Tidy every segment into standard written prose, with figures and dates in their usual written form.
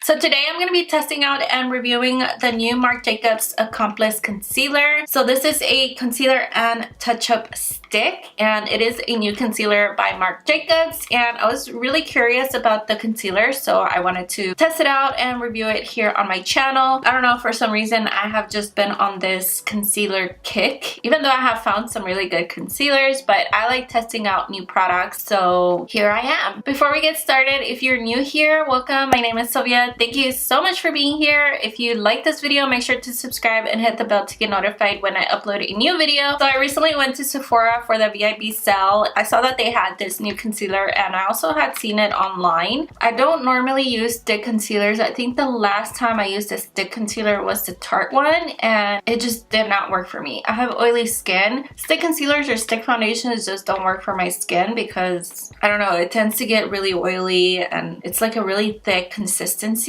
So today I'm going to be testing out and reviewing the new Marc Jacobs Accomplice Concealer. So this is a concealer and touch-up stick, and it is a new concealer by Marc Jacobs, and I was really curious about the concealer, so I wanted to test it out and review it here on my channel. I don't know, for some reason I have just been on this concealer kick, even though I have found some really good concealers, but I like testing out new products, so here I am. Before we get started, if you're new here, welcome. My name is Sylvia. Thank you so much for being here. If you like this video, make sure to subscribe and hit the bell to get notified when I upload a new video. So I recently went to Sephora for the VIP sale. I saw that they had this new concealer, and I also had seen it online. I don't normally use stick concealers. I think the last time I used a stick concealer was the Tarte one, and it just did not work for me. I have oily skin. Stick concealers or stick foundations just don't work for my skin because, I don't know, it tends to get really oily and it's like a really thick consistency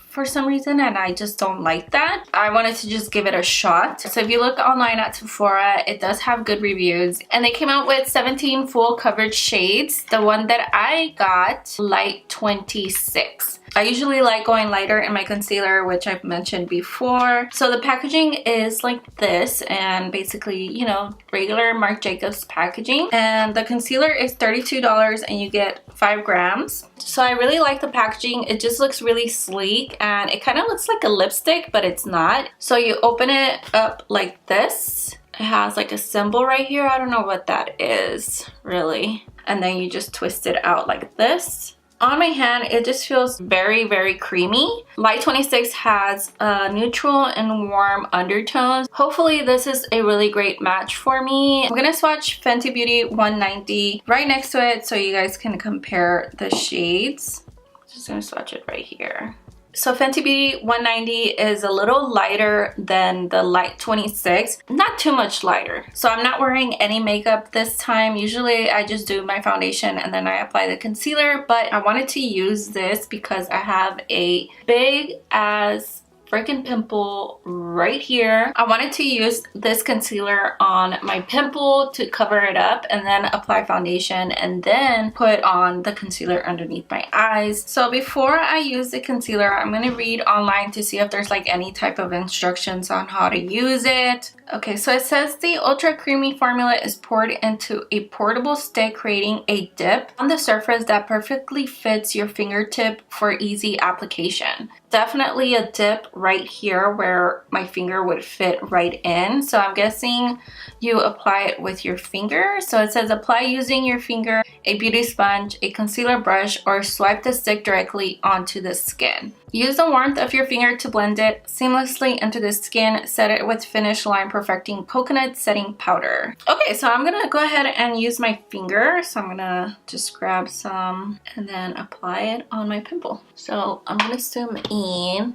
for some reason, and I just don't like that. I wanted to just give it a shot. So if you look online at Sephora, it does have good reviews, and they came out with 17 full coverage shades. The one that I got, light 26. I usually like going lighter in my concealer, which I've mentioned before. So the packaging is like this, and basically, you know, regular Marc Jacobs packaging. And the concealer is $32 and you get 5 grams. So I really like the packaging. It just looks really sleek, and it kind of looks like a lipstick, but it's not. So you open it up like this. It has like a symbol right here. I don't know what that is really. And then you just twist it out like this. On my hand, it just feels very, very creamy. Light 26 has neutral and warm undertones. Hopefully this is a really great match for me. I'm gonna swatch Fenty Beauty 190 right next to it so you guys can compare the shades. Just gonna swatch it right here. So Fenty Beauty 190 is a little lighter than the light 26, not too much lighter. So I'm not wearing any makeup this time. Usually I just do my foundation and then I apply the concealer, but I wanted to use this because I have a big ass freaking pimple right here. I wanted to use this concealer on my pimple to cover it up and then apply foundation and then put on the concealer underneath my eyes. So before I use the concealer, I'm going to read online to see if there's like any type of instructions on how to use it. Okay, so it says the ultra creamy formula is poured into a portable stick, creating a dip on the surface that perfectly fits your fingertip for easy application. Definitely a dip right here where my finger would fit right in. So I'm guessing you apply it with your finger. So it says apply using your finger, a beauty sponge, a concealer brush, or swipe the stick directly onto the skin. Use the warmth of your finger to blend it seamlessly into the skin. Set it with Finish Line Perfecting Coconut Setting Powder. Okay, so I'm gonna go ahead and use my finger. So I'm gonna just grab some and then apply it on my pimple. So I'm gonna zoom in.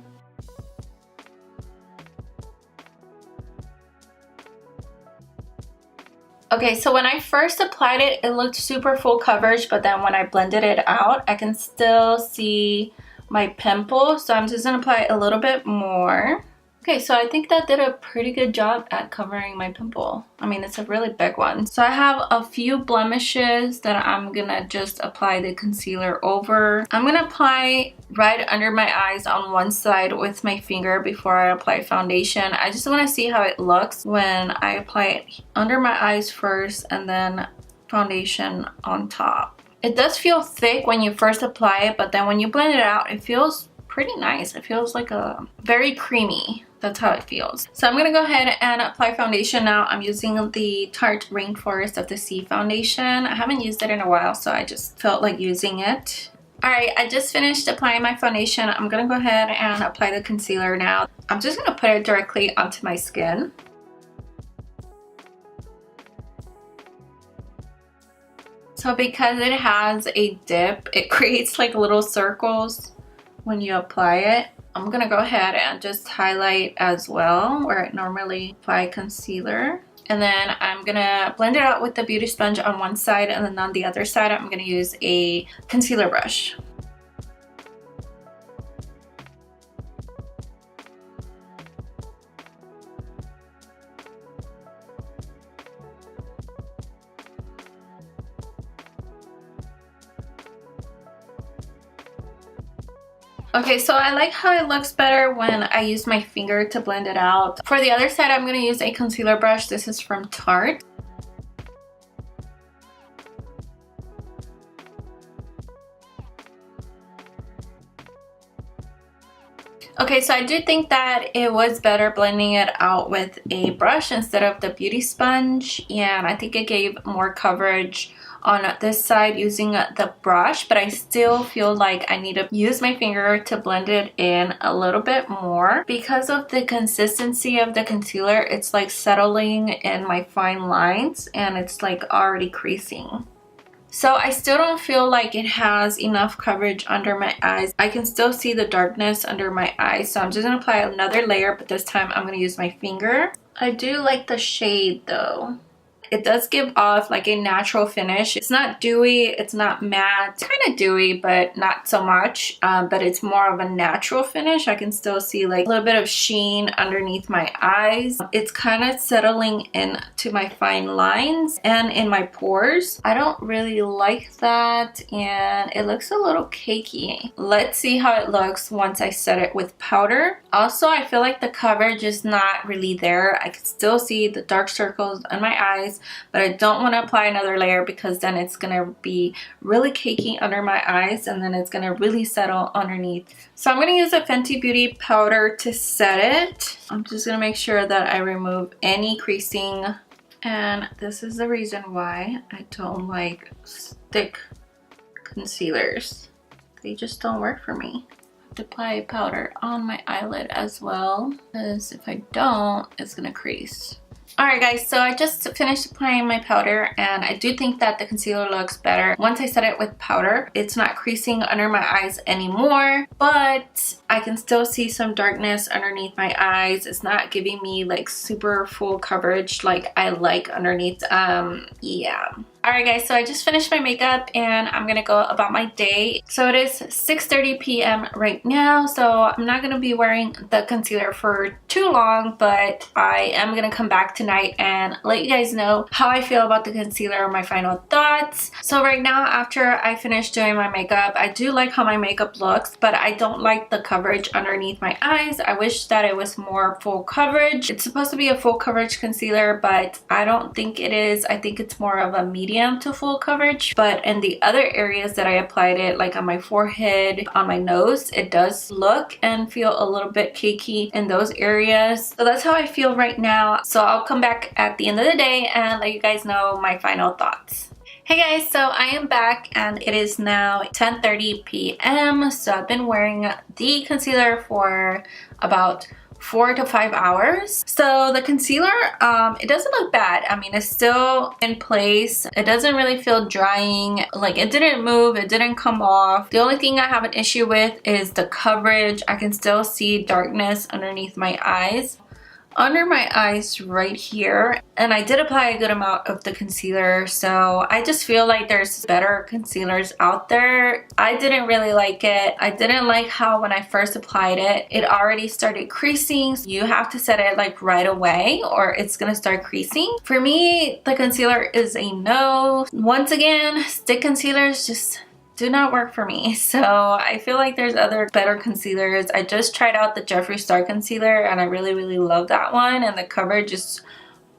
Okay, so when I first applied it, it looked super full coverage, but then when I blended it out, I can still see my pimple, so I'm just gonna apply a little bit more. Okay, so I think that did a pretty good job at covering my pimple. I mean, it's a really big one. So I have a few blemishes that I'm gonna just apply the concealer over. I'm gonna apply right under my eyes on one side with my finger before I apply foundation. I just wanna see how it looks when I apply it under my eyes first and then foundation on top. It does feel thick when you first apply it, but then when you blend it out, it feels pretty nice. It feels like a very creamy. That's how it feels. So I'm gonna go ahead and apply foundation now. I'm using the Tarte Rainforest of the Sea foundation. I haven't used it in a while, so I just felt like using it. Alright, I just finished applying my foundation. I'm gonna go ahead and apply the concealer now. I'm just gonna put it directly onto my skin. So because it has a dip, it creates like little circles when you apply it. I'm gonna go ahead and just highlight as well where I normally apply concealer. And then I'm gonna blend it out with the beauty sponge on one side, and then on the other side I'm gonna use a concealer brush. Okay, so I like how it looks better when I use my finger to blend it out. For the other side, I'm going to use a concealer brush. This is from Tarte. Okay, so I do think that it was better blending it out with a brush instead of the beauty sponge, and I think it gave more coverage on this side using the brush, but I still feel like I need to use my finger to blend it in a little bit more. Because of the consistency of the concealer, it's like settling in my fine lines and it's like already creasing. So I still don't feel like it has enough coverage under my eyes. I can still see the darkness under my eyes, so I'm just going to apply another layer, but this time I'm going to use my finger. I do like the shade though. It does give off like a natural finish. It's not dewy, it's not matte. It's kind of dewy, but not so much. But it's more of a natural finish. I can still see like a little bit of sheen underneath my eyes. It's kind of settling into my fine lines and in my pores. I don't really like that, and it looks a little cakey. Let's see how it looks once I set it with powder. Also, I feel like the coverage is not really there. I can still see the dark circles on my eyes, but I don't want to apply another layer because then it's going to be really cakey under my eyes and then it's going to really settle underneath. So I'm going to use a Fenty Beauty powder to set it. I'm just going to make sure that I remove any creasing, and this is the reason why I don't like stick concealers. They just don't work for me. I have to apply powder on my eyelid as well, because if I don't, it's going to crease. Alright guys, so I just finished applying my powder, and I do think that the concealer looks better once I set it with powder. It's not creasing under my eyes anymore, but I can still see some darkness underneath my eyes. It's not giving me like super full coverage like I like underneath. Yeah. Alright guys, so I just finished my makeup and I'm gonna go about my day. So it is 6:30 p.m. right now, so I'm not gonna be wearing the concealer for too long, but I am gonna come back tonight and let you guys know how I feel about the concealer and my final thoughts. So right now, after I finished doing my makeup, I do like how my makeup looks, but I don't like the coverage underneath my eyes. I wish that it was more full coverage. It's supposed to be a full coverage concealer, but I don't think it is. I think it's more of a medium to full coverage, but in the other areas that I applied it, like on my forehead, on my nose, it does look and feel a little bit cakey in those areas. So that's how I feel right now. So I'll come back at the end of the day and let you guys know my final thoughts. Hey guys, so I am back and it is now 10:30 p.m. So I've been wearing the concealer for about 4 to 5 hours. So the concealer, it doesn't look bad. I mean, it's still in place. It doesn't really feel drying. Like, it didn't move, it didn't come off. The only thing I have an issue with is the coverage. I can still see darkness underneath my eyes. Under my eyes right here, and I did apply a good amount of the concealer, so I just feel like there's better concealers out there. I didn't really like it. I didn't like how when I first applied it, it already started creasing. You have to set it like right away or it's gonna start creasing. For me, the concealer is a no. Once again, stick concealers just do not work for me. So I feel like there's other better concealers. I just tried out the Jeffree Star concealer and I really love that one, and the coverage is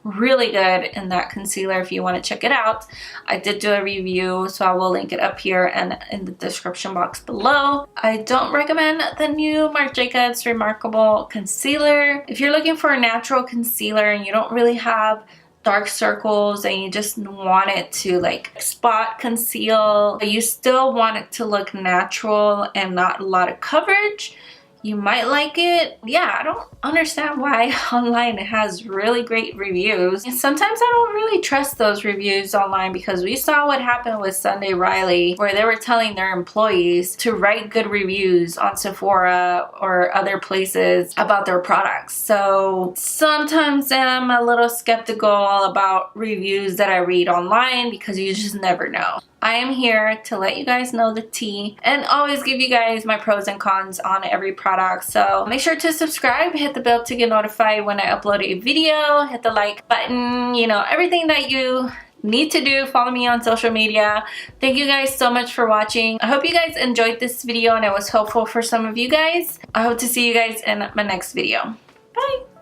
really good in that concealer if you want to check it out. I did do a review, so I will link it up here and in the description box below. I don't recommend the new Marc Jacobs Remarkable Concealer. If you're looking for a natural concealer and you don't really have dark circles and you just want it to like spot conceal, but you still want it to look natural and not a lot of coverage, you might like it. Yeah, I don't understand why online it has really great reviews. And sometimes I don't really trust those reviews online, because we saw what happened with Sunday Riley, where they were telling their employees to write good reviews on Sephora or other places about their products. So sometimes I'm a little skeptical about reviews that I read online, because you just never know. I am here to let you guys know the tea and always give you guys my pros and cons on every product. So make sure to subscribe, hit the bell to get notified when I upload a video, hit the like button, you know, everything that you need to do. Follow me on social media. Thank you guys so much for watching. I hope you guys enjoyed this video and it was helpful for some of you guys. I hope to see you guys in my next video. Bye!